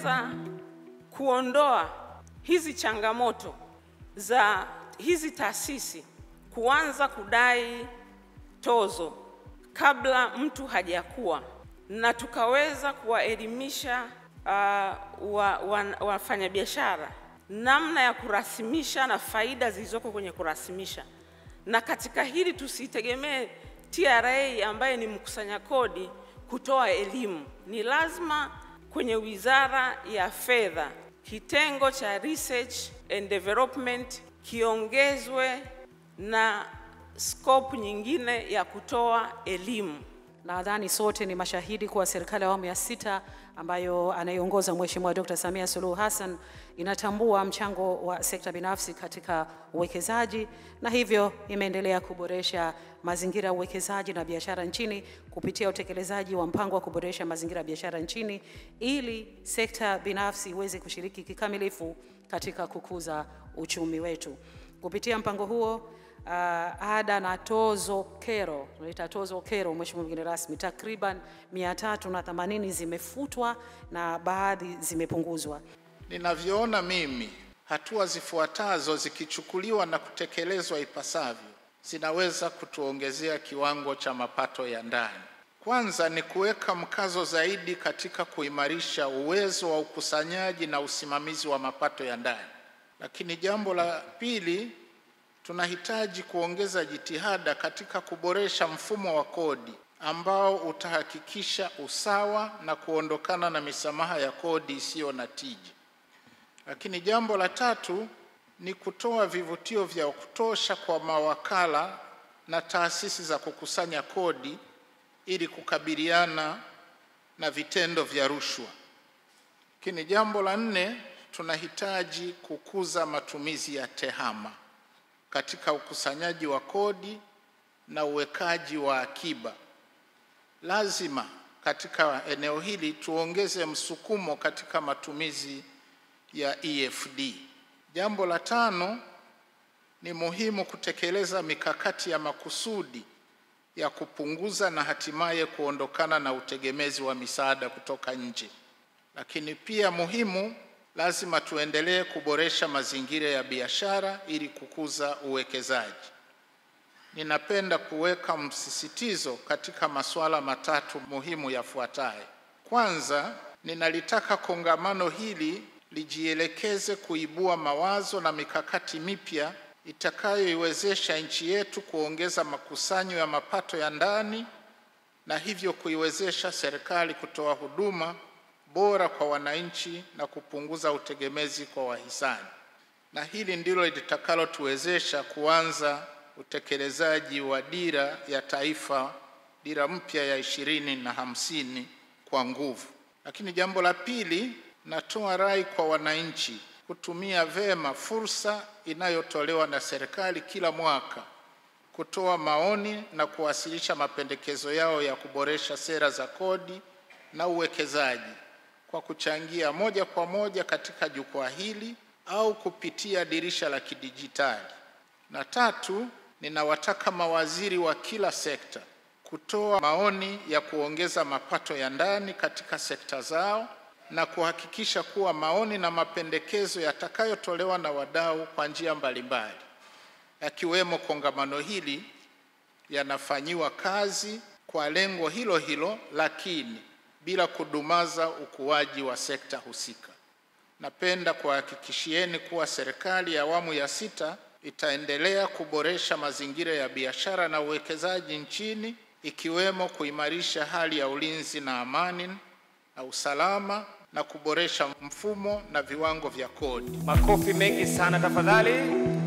kuweza kuondoa hizi changamoto za hizi taasisi kuanza kudai tozo kabla mtu hajakuwa, na tukaweza kuwaelimisha wafanyabiashara namna ya kurasimisha na faida zilizoko kwenye kurasimisha. Na katika hili tusitegemee TRA ambaye ni mkusanya kodi kutoa elimu. Ni lazima kwenye Wizara ya Fedha kitengo cha Research and Development kiongezwe na scope nyingine ya kutoa elimu. Nadhani sote ni mashahidi kuwa serikali ya awamu ya 6 ambayo anaiongoza Mheshimiwa Dr. Samia Suluhu Hassan inatambua mchango wa sekta binafsi katika uwekezaji, na hivyo imeendelea kuboresha mazingira ya uwekezaji na biashara nchini kupitia utekelezaji wa mpango wa kuboresha mazingira ya biashara nchini ili sekta binafsi iweze kushiriki kikamilifu katika kukuza uchumi wetu. Kupitia mpango huo, ada na tozo kero, tunaita tozo kero, Mheshimiwa mgeni rasmi, takriban 380 zimefutwa na baadhi zimepunguzwa. Ninavyoona mimi, hatua zifuatazo zikichukuliwa na kutekelezwa ipasavyo zinaweza kutuongezea kiwango cha mapato ya ndani. Kwanza ni kuweka mkazo zaidi katika kuimarisha uwezo wa ukusanyaji na usimamizi wa mapato ya ndani. Lakini jambo la pili, tunahitaji kuongeza jitihada katika kuboresha mfumo wa kodi ambao utahakikisha usawa na kuondokana na misamaha ya kodi isiyo na tija. Lakini jambo la tatu ni kutoa vivutio vya kutosha kwa mawakala na taasisi za kukusanya kodi ili kukabiliana na vitendo vya rushwa. Lakini jambo la 4, tunahitaji kukuza matumizi ya tehama katika ukusanyaji wa kodi na uwekaji wa akiba. Lazima katika eneo hili tuongeze msukumo katika matumizi ya EFD. Jambo la 5, ni muhimu kutekeleza mikakati ya makusudi ya kupunguza na hatimaye kuondokana na utegemezi wa misaada kutoka nje. Lakini pia muhimu, lazima tuendelee kuboresha mazingira ya biashara ili kukuza uwekezaji. Ninapenda kuweka msisitizo katika masuala matatu muhimu yafuatayo. Kwanza, ninalitaka kongamano hili lijielekeze kuibua mawazo na mikakati mipya itakayoiwezesha nchi yetu kuongeza makusanyo ya mapato ya ndani na hivyo kuiwezesha serikali kutoa huduma bora kwa wananchi na kupunguza utegemezi kwa wahisani. Na hili ndilo litakalotuwezesha kuanza utekelezaji wa dira ya taifa, dira mpya ya 2050 kwa nguvu. Lakini jambo la pili, natoa rai kwa wananchi kutumia vema fursa inayotolewa na serikali kila mwaka kutoa maoni na kuwasilisha mapendekezo yao ya kuboresha sera za kodi na uwekezaji kwa kuchangia moja kwa moja katika jukwaa hili au kupitia dirisha la kidijitali. Na tatu, ninawataka mawaziri wa kila sekta kutoa maoni ya kuongeza mapato ya ndani katika sekta zao na kuhakikisha kuwa maoni na mapendekezo yatakayotolewa na wadau kwa njia mbalimbali, yakiwemo kongamano hili, yanafanyiwa kazi kwa lengo hilo hilo, lakini bila kudumaza ukuaji wa sekta husika. Napenda kuhakikishieni kuwa serikali ya awamu ya 6 itaendelea kuboresha mazingira ya biashara na uwekezaji nchini, ikiwemo kuimarisha hali ya ulinzi na amani na usalama na kuboresha mfumo na viwango vya kodi. Makofi mengi sana tafadhali.